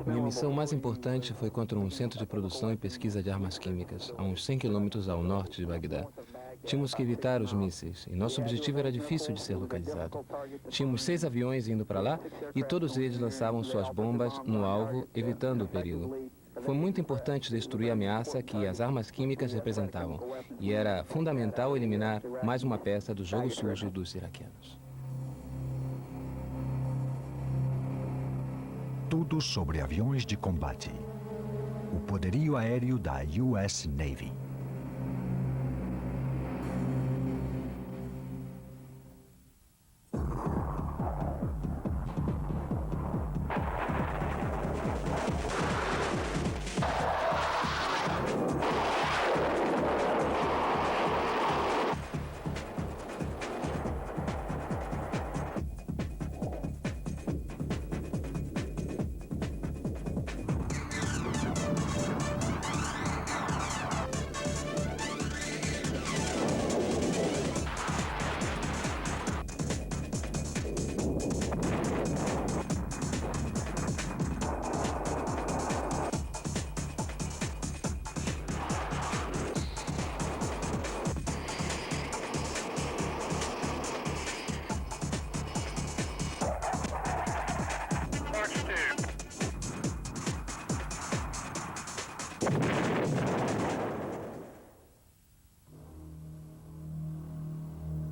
Minha missão mais importante foi contra um centro de produção e pesquisa de armas químicas, a uns 100 quilômetros ao norte de Bagdá. Tínhamos que evitar os mísseis, e nosso objetivo era difícil de ser localizado. Tínhamos 6 aviões indo para lá, e todos eles lançavam suas bombas no alvo, evitando o perigo. Foi muito importante destruir a ameaça que as armas químicas representavam, e era fundamental eliminar mais uma peça do jogo sujo dos iraquianos. Tudo sobre aviões de combate. O poderio aéreo da US Navy.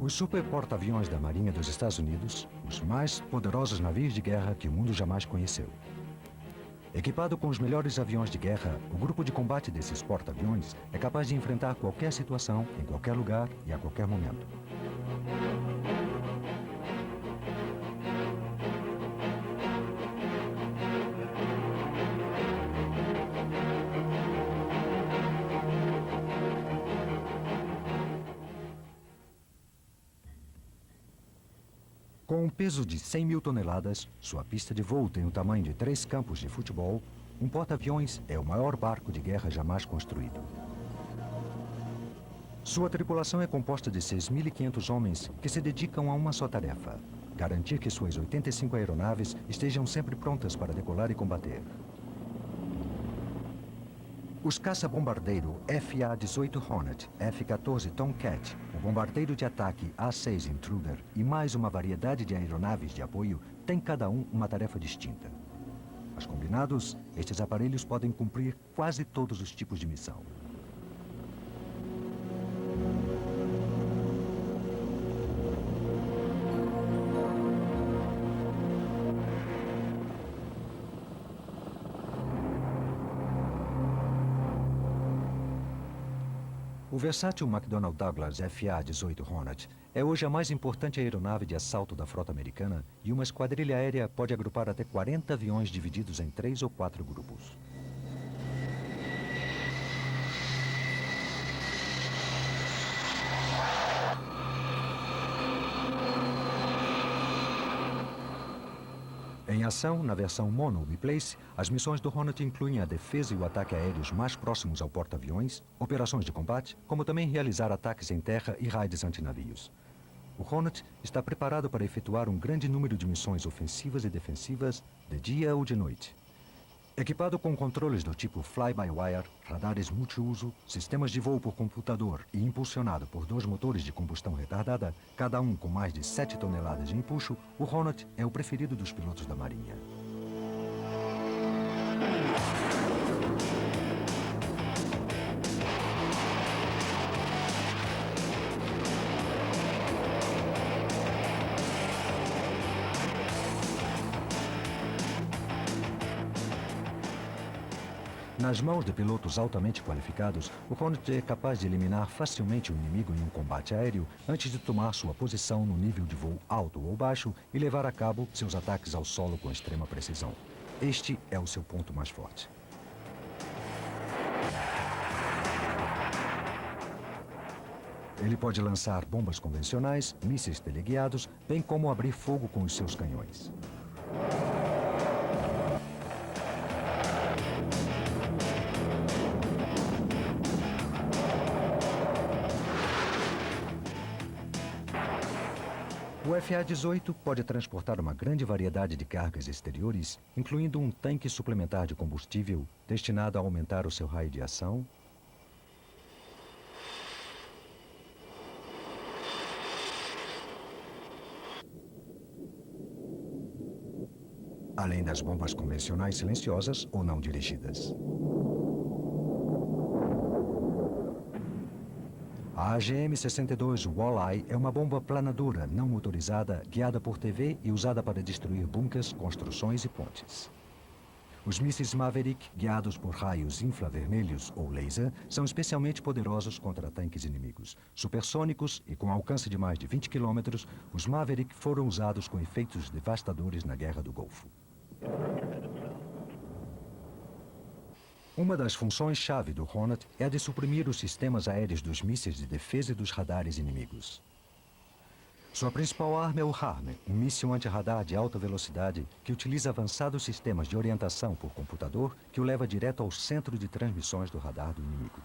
Os superporta-aviões da Marinha dos Estados Unidos, os mais poderosos navios de guerra que o mundo jamais conheceu. Equipado com os melhores aviões de guerra, o grupo de combate desses porta-aviões é capaz de enfrentar qualquer situação, em qualquer lugar e a qualquer momento. Com um peso de 100 mil toneladas, sua pista de voo tem o tamanho de 3 campos de futebol, um porta-aviões é o maior barco de guerra jamais construído. Sua tripulação é composta de 6.500 homens que se dedicam a uma só tarefa: garantir que suas 85 aeronaves estejam sempre prontas para decolar e combater. Os caça-bombardeiro FA-18 Hornet, F-14 Tomcat, o bombardeiro de ataque A-6 Intruder e mais uma variedade de aeronaves de apoio têm cada um uma tarefa distinta. Mas combinados, estes aparelhos podem cumprir quase todos os tipos de missão. O versátil McDonnell Douglas FA-18 Hornet é hoje a mais importante aeronave de assalto da frota americana e uma esquadrilha aérea pode agrupar até 40 aviões divididos em 3 ou 4 grupos. Em ação, na versão Mono Biplace, as missões do Hornet incluem a defesa e o ataque aéreos mais próximos ao porta-aviões, operações de combate, como também realizar ataques em terra e raids antinavios. O Hornet está preparado para efetuar um grande número de missões ofensivas e defensivas, de dia ou de noite. Equipado com controles do tipo fly-by-wire, radares multiuso, sistemas de voo por computador e impulsionado por 2 motores de combustão retardada, cada um com mais de 7 toneladas de empuxo, o Hornet é o preferido dos pilotos da Marinha. Nas mãos de pilotos altamente qualificados, o Hornet é capaz de eliminar facilmente o inimigo em um combate aéreo antes de tomar sua posição no nível de voo alto ou baixo e levar a cabo seus ataques ao solo com extrema precisão. Este é o seu ponto mais forte. Ele pode lançar bombas convencionais, mísseis teleguiados, bem como abrir fogo com os seus canhões. O FA-18 pode transportar uma grande variedade de cargas exteriores, incluindo um tanque suplementar de combustível destinado a aumentar o seu raio de ação, além das bombas convencionais silenciosas ou não dirigidas. A AGM-62 Walleye é uma bomba planadora não motorizada, guiada por TV e usada para destruir bunkers, construções e pontes. Os mísseis Maverick, guiados por raios infravermelhos ou laser, são especialmente poderosos contra tanques inimigos. Supersônicos e com alcance de mais de 20 km, os Maverick foram usados com efeitos devastadores na Guerra do Golfo. Uma das funções-chave do Hornet é a de suprimir os sistemas aéreos dos mísseis de defesa e dos radares inimigos. Sua principal arma é o HARM, um míssil anti-radar de alta velocidade que utiliza avançados sistemas de orientação por computador que o leva direto ao centro de transmissões do radar do inimigo.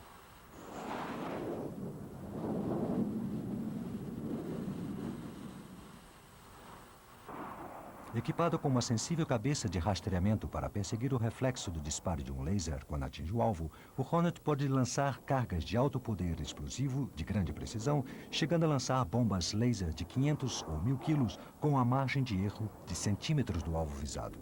Equipado com uma sensível cabeça de rastreamento para perseguir o reflexo do disparo de um laser quando atinge o alvo, o Hornet pode lançar cargas de alto poder explosivo de grande precisão, chegando a lançar bombas laser de 500 ou 1000 quilos com a margem de erro de centímetros do alvo visado.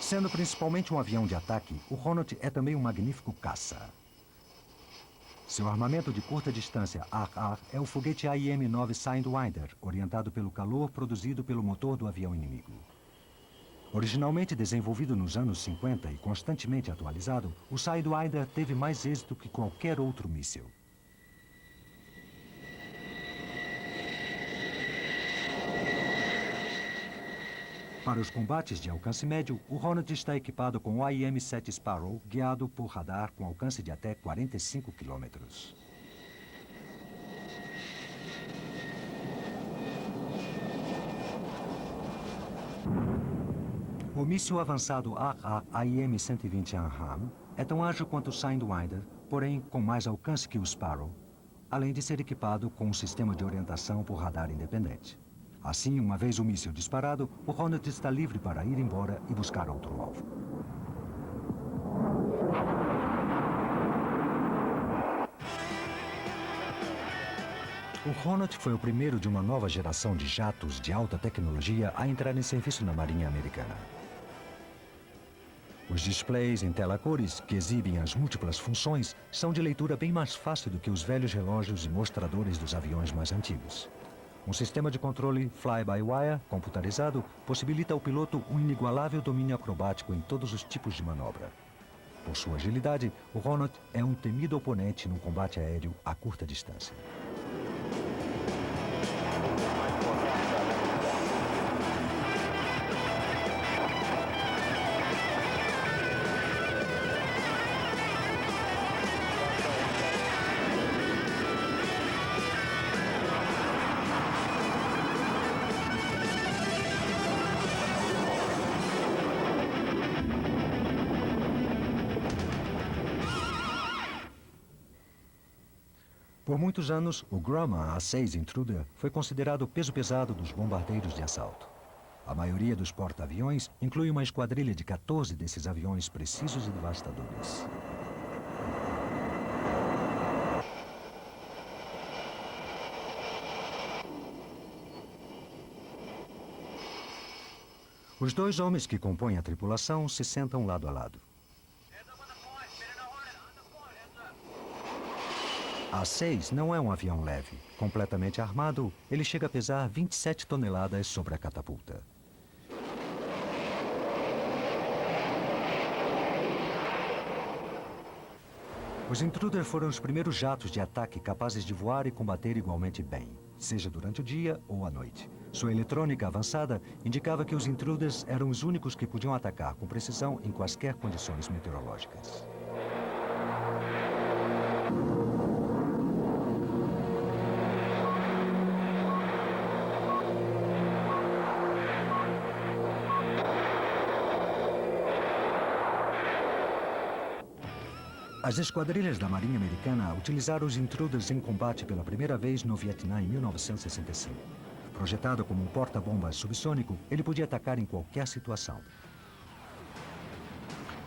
Sendo principalmente um avião de ataque, o Hornet é também um magnífico caça. Seu armamento de curta distância AR-AR é o foguete AIM-9 Sidewinder, orientado pelo calor produzido pelo motor do avião inimigo. Originalmente desenvolvido nos anos 50 e constantemente atualizado, o Sidewinder teve mais êxito que qualquer outro míssil. Para os combates de alcance médio, o Hornet está equipado com o AIM-7 Sparrow, guiado por radar com alcance de até 45 km. O míssil avançado AA AIM-120 ANHAM é tão ágil quanto o Sidewinder, porém com mais alcance que o Sparrow, além de ser equipado com um sistema de orientação por radar independente. Assim, uma vez o míssil disparado, o Hornet está livre para ir embora e buscar outro alvo. O Hornet foi o primeiro de uma nova geração de jatos de alta tecnologia a entrar em serviço na Marinha Americana. Os displays em tela cores, que exibem as múltiplas funções, são de leitura bem mais fácil do que os velhos relógios e mostradores dos aviões mais antigos. Um sistema de controle fly-by-wire computarizado possibilita ao piloto um inigualável domínio acrobático em todos os tipos de manobra. Por sua agilidade, o Hornet é um temido oponente no combate aéreo a curta distância. Por muitos anos, o Grumman A-6 Intruder foi considerado o peso pesado dos bombardeiros de assalto. A maioria dos porta-aviões inclui uma esquadrilha de 14 desses aviões precisos e devastadores. Os dois homens que compõem a tripulação se sentam lado a lado. A A-6 não é um avião leve. Completamente armado, ele chega a pesar 27 toneladas sobre a catapulta. Os Intruder foram os primeiros jatos de ataque capazes de voar e combater igualmente bem, seja durante o dia ou à noite. Sua eletrônica avançada indicava que os Intruders eram os únicos que podiam atacar com precisão em quaisquer condições meteorológicas. As esquadrilhas da Marinha Americana utilizaram os Intruders em combate pela primeira vez no Vietnã em 1965. Projetado como um porta-bombas subsônico, ele podia atacar em qualquer situação.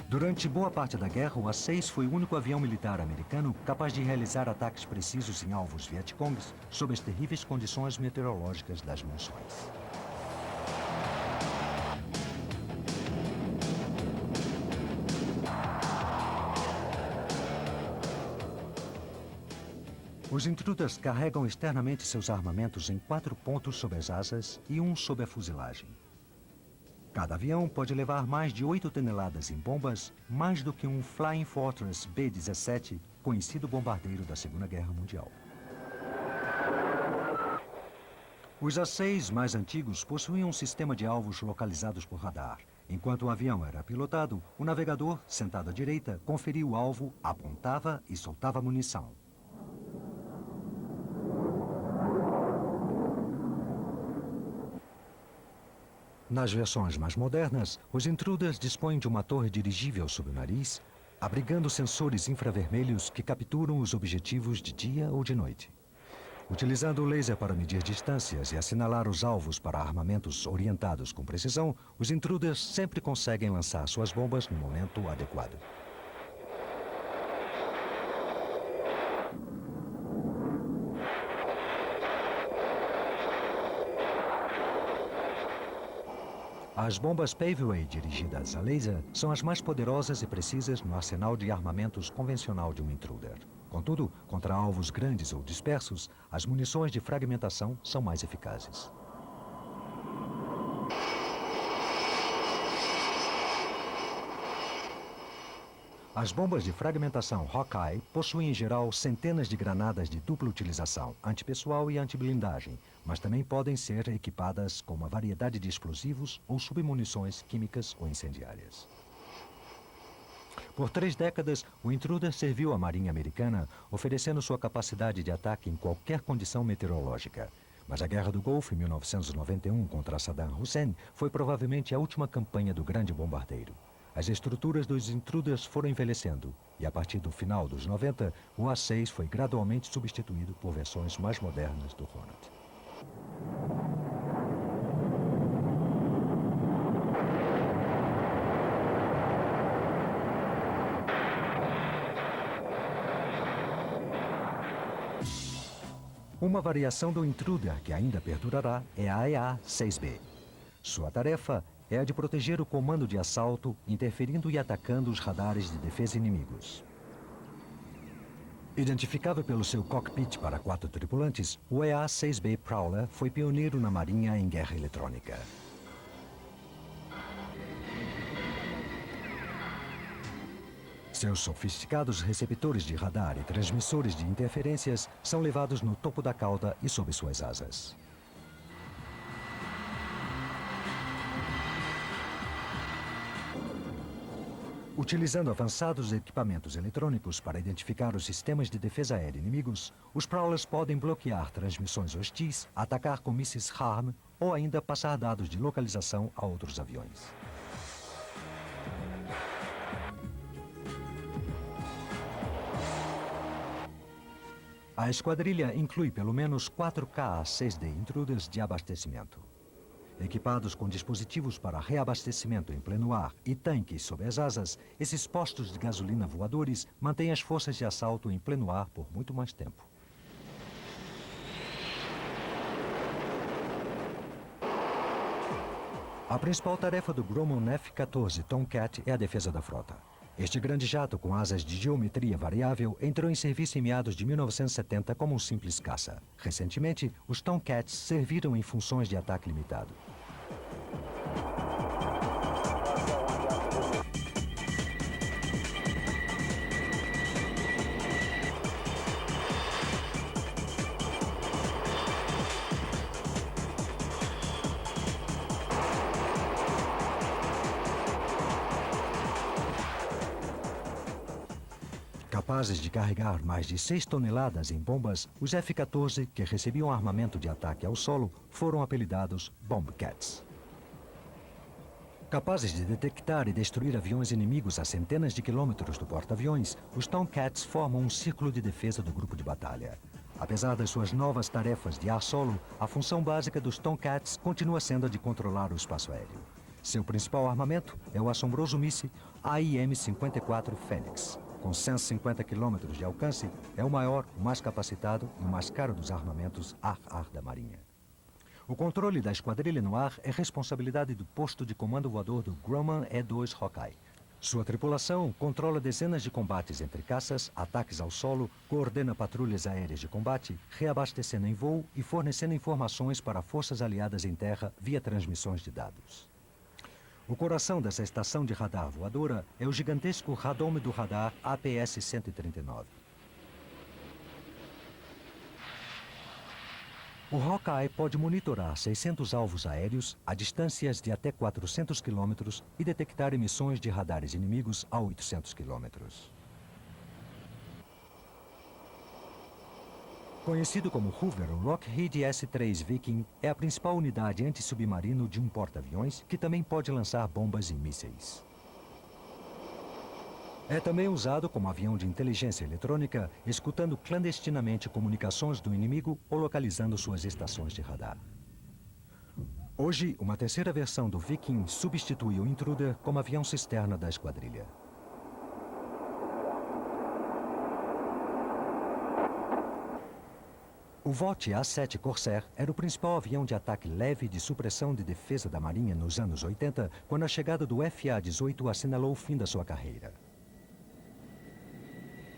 Durante boa parte da guerra, o A-6 foi o único avião militar americano capaz de realizar ataques precisos em alvos vietcongues sob as terríveis condições meteorológicas das monções. Os Intruders carregam externamente seus armamentos em 4 pontos sob as asas e um sob a fuselagem. Cada avião pode levar mais de 8 toneladas em bombas, mais do que um Flying Fortress B-17, conhecido bombardeiro da Segunda Guerra Mundial. Os A-6 mais antigos possuíam um sistema de alvos localizados por radar. Enquanto o avião era pilotado, o navegador, sentado à direita, conferia o alvo, apontava e soltava munição. Nas versões mais modernas, os Intruders dispõem de uma torre dirigível sob o nariz, abrigando sensores infravermelhos que capturam os objetivos de dia ou de noite. Utilizando o laser para medir distâncias e assinalar os alvos para armamentos orientados com precisão, os Intruders sempre conseguem lançar suas bombas no momento adequado. As bombas Paveway dirigidas a laser são as mais poderosas e precisas no arsenal de armamentos convencional de um Intruder. Contudo, contra alvos grandes ou dispersos, as munições de fragmentação são mais eficazes. As bombas de fragmentação Hawkeye possuem em geral centenas de granadas de dupla utilização, antipessoal e antiblindagem, mas também podem ser equipadas com uma variedade de explosivos ou submunições químicas ou incendiárias. Por 3 décadas, o Intruder serviu à Marinha Americana, oferecendo sua capacidade de ataque em qualquer condição meteorológica. Mas a Guerra do Golfo, em 1991, contra Saddam Hussein, foi provavelmente a última campanha do grande bombardeiro. As estruturas dos Intruders foram envelhecendo e, a partir do final dos 90, o A-6 foi gradualmente substituído por versões mais modernas do Hornet. Uma variação do Intruder que ainda perdurará é a EA-6B. Sua tarefa é a de proteger o comando de assalto, interferindo e atacando os radares de defesa inimigos. Identificável pelo seu cockpit para 4 tripulantes, o EA-6B Prowler foi pioneiro na Marinha em guerra eletrônica. Seus sofisticados receptores de radar e transmissores de interferências são levados no topo da cauda e sob suas asas. Utilizando avançados equipamentos eletrônicos para identificar os sistemas de defesa aérea inimigos, os Prowlers podem bloquear transmissões hostis, atacar com mísseis HARM ou ainda passar dados de localização a outros aviões. A esquadrilha inclui pelo menos 4 KA-6D Intruders de abastecimento. Equipados com dispositivos para reabastecimento em pleno ar e tanques sob as asas, esses postos de gasolina voadores mantêm as forças de assalto em pleno ar por muito mais tempo. A principal tarefa do Grumman F-14 Tomcat é a defesa da frota. Este grande jato com asas de geometria variável entrou em serviço em meados de 1970 como um simples caça. Recentemente, os Tomcats serviram em funções de ataque limitado. Capazes de carregar mais de 6 toneladas em bombas, os F-14, que recebiam armamento de ataque ao solo, foram apelidados Bombcats. Capazes de detectar e destruir aviões inimigos a centenas de quilômetros do porta-aviões, os Tomcats formam um círculo de defesa do grupo de batalha. Apesar das suas novas tarefas de ar solo, a função básica dos Tomcats continua sendo a de controlar o espaço aéreo. Seu principal armamento é o assombroso míssil AIM-54 Fênix. Com 150 quilômetros de alcance, é o maior, o mais capacitado e o mais caro dos armamentos ar-ar da Marinha. O controle da esquadrilha no ar é responsabilidade do posto de comando voador do Grumman E-2 Hawkeye. Sua tripulação controla dezenas de combates entre caças, ataques ao solo, coordena patrulhas aéreas de combate, reabastecendo em voo e fornecendo informações para forças aliadas em terra via transmissões de dados. O coração dessa estação de radar voadora é o gigantesco radômetro radar APS-139. O Hawkeye pode monitorar 600 alvos aéreos a distâncias de até 400 quilômetros e detectar emissões de radares inimigos a 800 quilômetros. Conhecido como Hoover, o Lockheed S-3 Viking é a principal unidade antissubmarino de um porta-aviões que também pode lançar bombas e mísseis. É também usado como avião de inteligência eletrônica, escutando clandestinamente comunicações do inimigo ou localizando suas estações de radar. Hoje, uma terceira versão do Viking substitui o Intruder como avião cisterna da esquadrilha. O Vought A-7 Corsair era o principal avião de ataque leve de supressão de defesa da Marinha nos anos 80, quando a chegada do FA-18 assinalou o fim da sua carreira.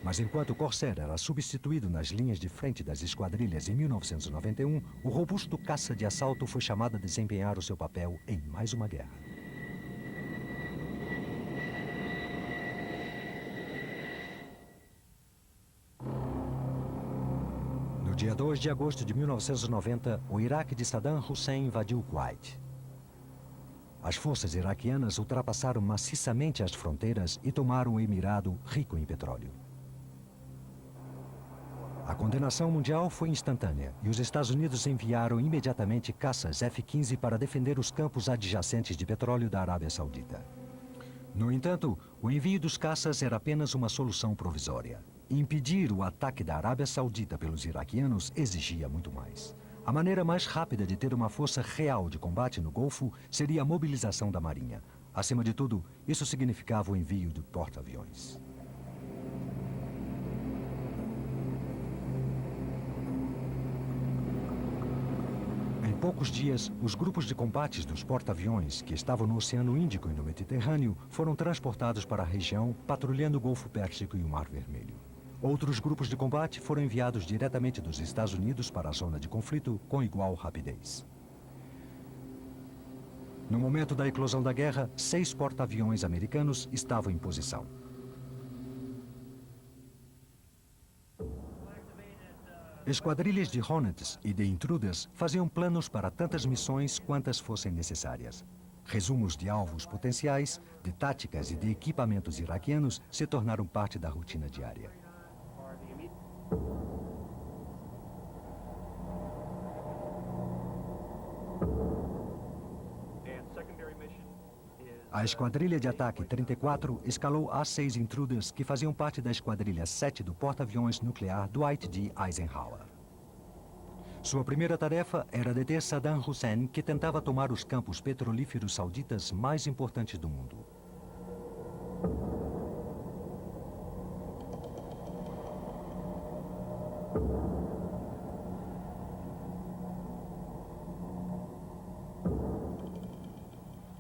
Mas enquanto o Corsair era substituído nas linhas de frente das esquadrilhas em 1991, o robusto caça de assalto foi chamado a desempenhar o seu papel em mais uma guerra. No dia 2 de agosto de 1990, o Iraque de Saddam Hussein invadiu o Kuwait. As forças iraquianas ultrapassaram maciçamente as fronteiras e tomaram o Emirado rico em petróleo. A condenação mundial foi instantânea e os Estados Unidos enviaram imediatamente caças F-15 para defender os campos adjacentes de petróleo da Arábia Saudita. No entanto, o envio dos caças era apenas uma solução provisória. Impedir o ataque da Arábia Saudita pelos iraquianos exigia muito mais. A maneira mais rápida de ter uma força real de combate no Golfo seria a mobilização da Marinha. Acima de tudo, isso significava o envio de porta-aviões. Em poucos dias, os grupos de combates dos porta-aviões que estavam no Oceano Índico e no Mediterrâneo foram transportados para a região, patrulhando o Golfo Pérsico e o Mar Vermelho. Outros grupos de combate foram enviados diretamente dos Estados Unidos para a zona de conflito com igual rapidez. No momento da eclosão da guerra, 6 porta-aviões americanos estavam em posição. Esquadrilhas de Hornets e de Intruders faziam planos para tantas missões quantas fossem necessárias. Resumos de alvos potenciais, de táticas e de equipamentos iraquianos se tornaram parte da rotina diária. A Esquadrilha de Ataque 34 escalou A-6 Intruders, que faziam parte da Esquadrilha 7 do porta-aviões nuclear Dwight D. Eisenhower. Sua primeira tarefa era deter Saddam Hussein, que tentava tomar os campos petrolíferos sauditas mais importantes do mundo.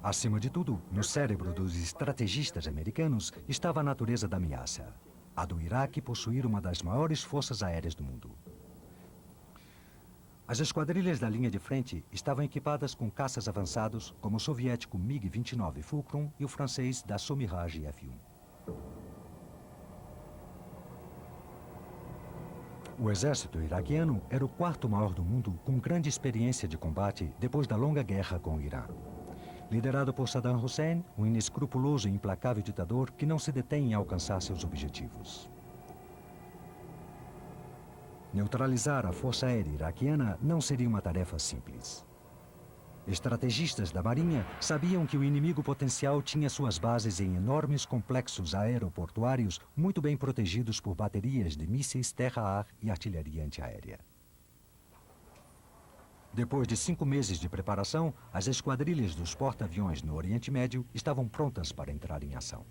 Acima de tudo, no cérebro dos estrategistas americanos estava a natureza da ameaça. A do Iraque possuir uma das maiores forças aéreas do mundo. As esquadrilhas da linha de frente estavam equipadas com caças avançados, como o soviético MiG-29 Fulcrum e o francês Dassault Mirage F-1. O exército iraquiano era o quarto maior do mundo, com grande experiência de combate depois da longa guerra com o Irã. Liderado por Saddam Hussein, um inescrupuloso e implacável ditador que não se detém em alcançar seus objetivos. Neutralizar a força aérea iraquiana não seria uma tarefa simples. Estrategistas da Marinha sabiam que o inimigo potencial tinha suas bases em enormes complexos aeroportuários muito bem protegidos por baterias de mísseis terra-ar e artilharia antiaérea. Depois de 5 meses de preparação, as esquadrilhas dos porta-aviões no Oriente Médio estavam prontas para entrar em ação.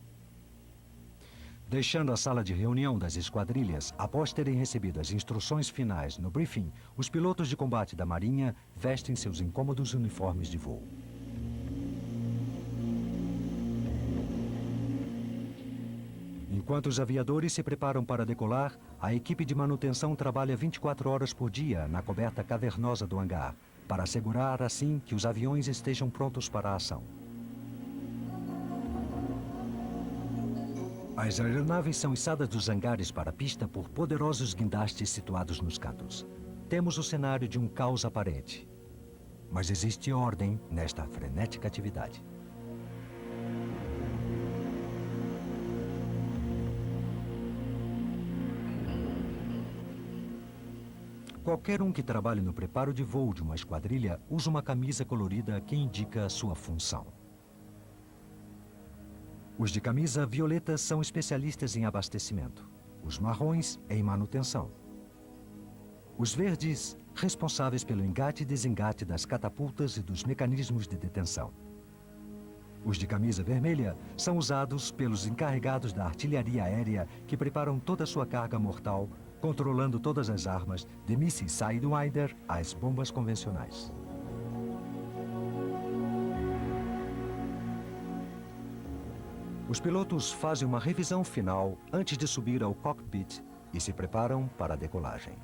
Deixando a sala de reunião das esquadrilhas, após terem recebido as instruções finais no briefing, os pilotos de combate da Marinha vestem seus incômodos uniformes de voo. Enquanto os aviadores se preparam para decolar, a equipe de manutenção trabalha 24 horas por dia na coberta cavernosa do hangar, para assegurar, assim, que os aviões estejam prontos para a ação. As aeronaves são içadas dos hangares para a pista por poderosos guindastes situados nos cantos. Temos o cenário de um caos aparente, mas existe ordem nesta frenética atividade. Qualquer um que trabalhe no preparo de voo de uma esquadrilha usa uma camisa colorida que indica a sua função. Os de camisa violeta são especialistas em abastecimento. Os marrons, em manutenção. Os verdes, responsáveis pelo engate e desengate das catapultas e dos mecanismos de detenção. Os de camisa vermelha são usados pelos encarregados da artilharia aérea que preparam toda a sua carga mortal, controlando todas as armas, de mísseis Sidewinder às bombas convencionais. Os pilotos fazem uma revisão final antes de subir ao cockpit e se preparam para a decolagem.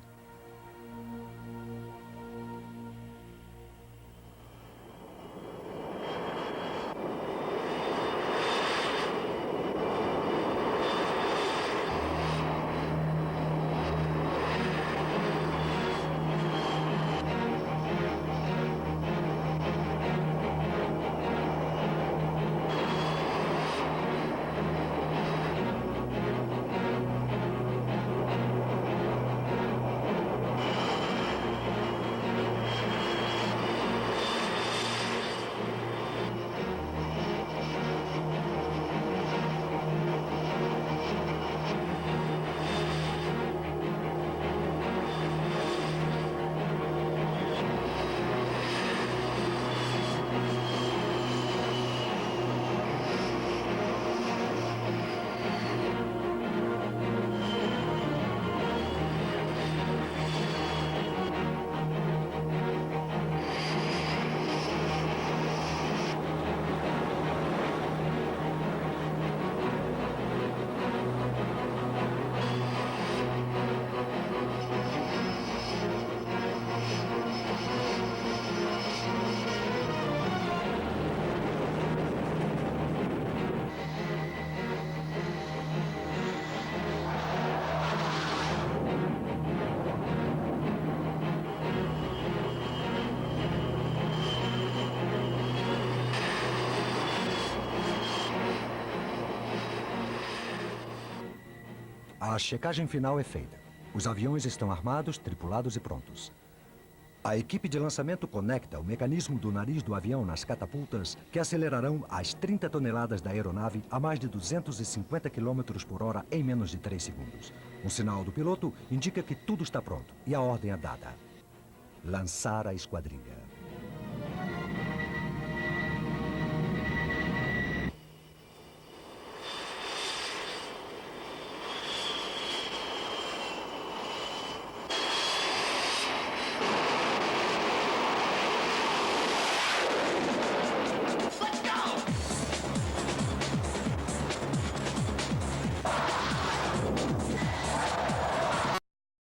A checagem final é feita. Os aviões estão armados, tripulados e prontos. A equipe de lançamento conecta o mecanismo do nariz do avião nas catapultas que acelerarão as 30 toneladas da aeronave a mais de 250 km por hora em menos de 3 segundos. Um sinal do piloto indica que tudo está pronto e a ordem é dada: lançar a esquadrilha.